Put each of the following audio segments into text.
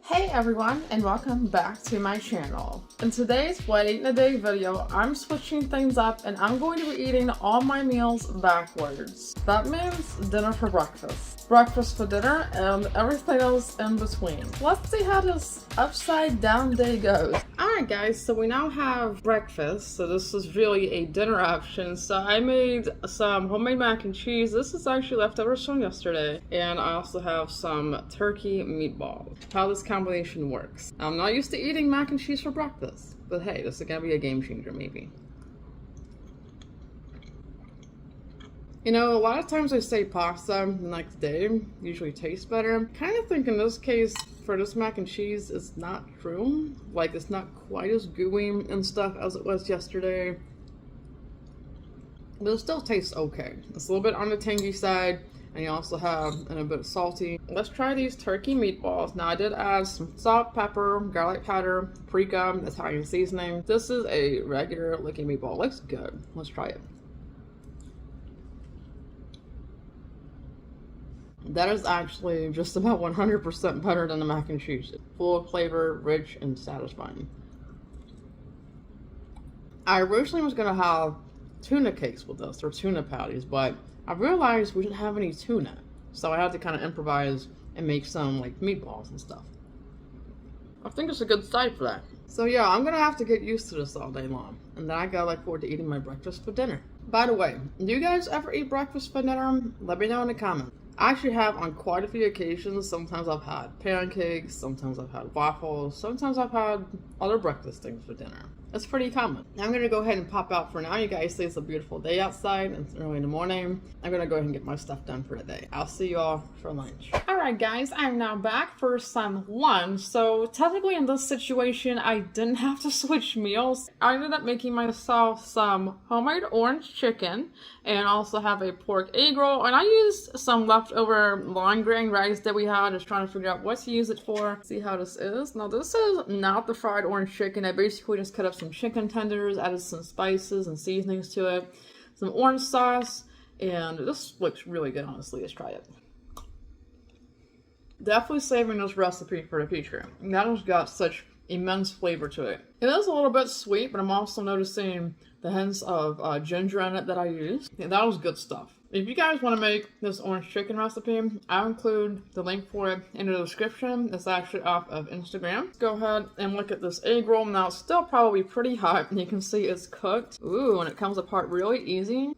Hey everyone, and welcome back to my channel. In today's What I Ate in a Day video, I'm switching things up and I'm going to be eating all my meals backwards. That means dinner for breakfast, breakfast for dinner, and everything else in between. Let's see how this upside down day goes. Alright guys, so we now have breakfast, so this is really a dinner option. So I made some homemade mac and cheese. This is actually leftovers from yesterday, and I also have some turkey meatballs. How this combination works. I'm not used to eating mac and cheese for breakfast, but hey, this is gonna be a game changer maybe. You know, a lot of times I say pasta the next day usually tastes better. I kind of think in this case, for this mac and cheese, it's not true. Like, it's not quite as gooey and stuff as it was yesterday. But it still tastes okay. It's a little bit on the tangy side, and you also have a bit salty. Let's try these turkey meatballs. Now I did add some salt, pepper, garlic powder, paprika, Italian seasoning. This is a regular looking meatball. It looks good. Let's try it. That is actually just about 100% better than the mac and cheese. Full of flavor, rich, and satisfying. I originally was gonna have tuna cakes with this, or tuna patties, but I realized we didn't have any tuna. So I had to kind of improvise and make some like meatballs and stuff. I think it's a good side for that. So yeah, I'm gonna have to get used to this all day long. And then I gotta look forward to eating my breakfast for dinner. By the way, do you guys ever eat breakfast for dinner? Let me know in the comments. I actually have on quite a few occasions. Sometimes I've had pancakes, sometimes I've had waffles, sometimes I've had other breakfast things for dinner. It's pretty common. I'm gonna go ahead and pop out for now. You guys see it's a beautiful day outside. It's early in the morning. I'm gonna go ahead and get my stuff done for the day. I'll see you all for lunch. Alright guys, I'm now back for some lunch. So technically in this situation, I didn't have to switch meals. I ended up making myself some homemade orange chicken and also have a pork egg roll. And I used some leftover long grain rice that we had. Just trying to figure out what to use it for. See how this is. Now this is not the fried orange chicken. I basically just cut up some chicken tenders, added some spices and seasonings to it, some orange sauce, and this looks really good, honestly. Let's try it. Definitely saving this recipe for the future. That has got such immense flavor to it. It is a little bit sweet, but I'm also noticing the hints of ginger in it that I used. Yeah, that was good stuff. If you guys want to make this orange chicken recipe, I'll include the link for it in the description. It's actually off of Instagram. Go ahead and look at this egg roll. Now, it's still probably pretty hot, and you can see it's cooked. Ooh, and it comes apart really easy.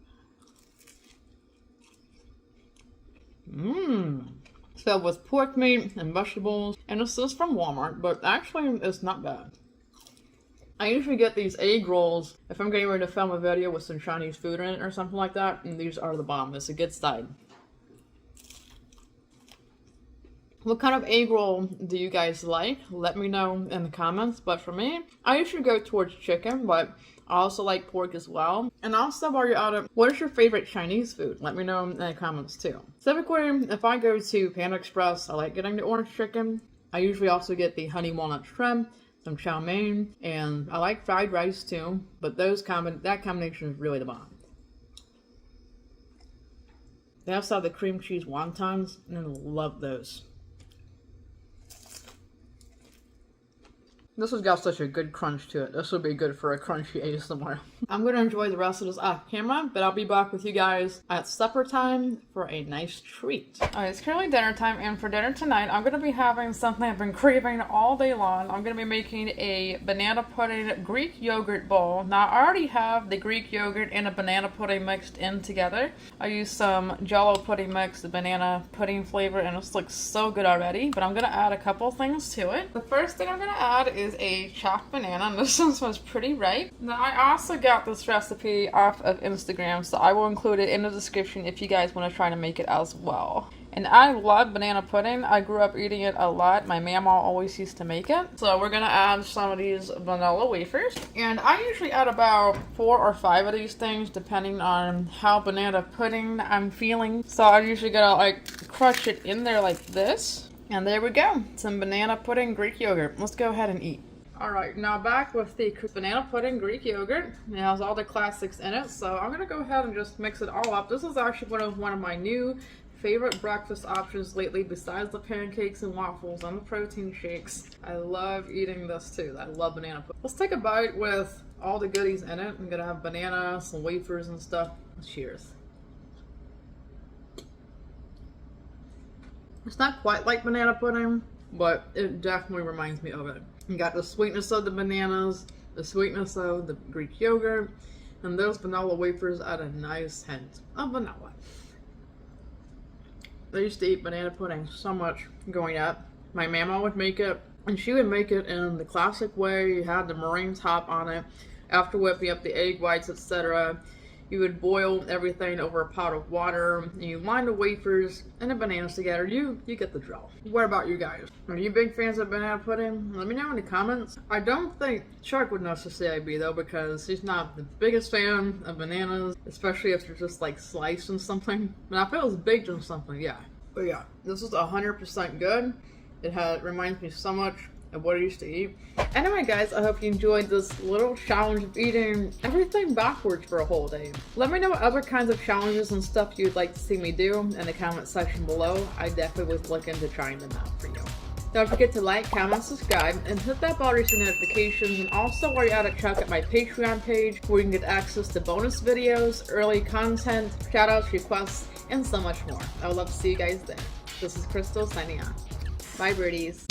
It's filled with pork meat and vegetables. And this is from Walmart, but actually, it's not bad. I usually get these egg rolls if I'm getting ready to film a video with some Chinese food in it or something like that, and these are the bomb. It's a good side. What kind of egg roll do you guys like? Let me know in the comments. But for me, I usually go towards chicken, but I also like pork as well. And also, while you're at it, what is your favorite Chinese food? Let me know in the comments too. Typically, if I go to Panda Express, I like getting the orange chicken. I usually also get the honey walnut shrimp, some chow mein, and I like fried rice too, but that combination is really the bomb. They also have the cream cheese wontons, and I love those. This has got such a good crunch to it. This would be good for a crunchy ASMR. I'm going to enjoy the rest of this off camera, but I'll be back with you guys at supper time for a nice treat. Alright, it's currently dinner time, and for dinner tonight, I'm going to be having something I've been craving all day long. I'm going to be making a banana pudding Greek yogurt bowl. Now, I already have the Greek yogurt and a banana pudding mixed in together. I used some Jell-O pudding mix, the banana pudding flavor, and this looks so good already, but I'm going to add a couple things to it. The first thing I'm going to add is a chopped banana, and this one was pretty ripe. Now, I also got this recipe off of Instagram, so I will include it in the description if you guys want to try to make it as well. And I love banana pudding. I grew up eating it a lot. My mama always used to make it. So we're gonna add some of these vanilla wafers. And I usually add about 4 or 5 of these things depending on how banana pudding I'm feeling. So I'm usually gonna like crush it in there like this. And there we go. Some banana pudding Greek yogurt. Let's go ahead and eat. Alright, now back with the banana pudding Greek yogurt. It has all the classics in it, so I'm going to go ahead and just mix it all up. This is actually one of my new favorite breakfast options lately besides the pancakes and waffles and the protein shakes. I love eating this too. I love banana pudding. Let's take a bite with all the goodies in it. I'm gonna have banana, some wafers and stuff. Cheers. It's not quite like banana pudding, but it definitely reminds me of it. You got the sweetness of the bananas, the sweetness of the Greek yogurt, and those vanilla wafers add a nice hint of vanilla. I used to eat banana pudding so much growing up. My mama would make it, and she would make it in the classic way. You had the meringue top on it. After whipping up the egg whites, etc., you would boil everything over a pot of water, and you line the wafers and the bananas together. You get the drill. What about you guys? Are you big fans of banana pudding? Let me know in the comments. I don't think Chuck would necessarily be though, because he's not the biggest fan of bananas, especially if they're just like sliced in something. But if it was baked in something, yeah. But yeah, this is 100% good. It reminds me so much of what I used to eat. Anyway guys, I hope you enjoyed this little challenge of eating everything backwards for a whole day. Let me know what other kinds of challenges and stuff you'd like to see me do in the comment section below. I definitely would look into trying them out for you. Don't forget to like, comment, subscribe, and hit that bell to receive notifications. And also, while you're at it, check out my Patreon page where you can get access to bonus videos, early content, shoutouts, requests, and so much more. I would love to see you guys there. This is Crystal signing off. Bye, birdies.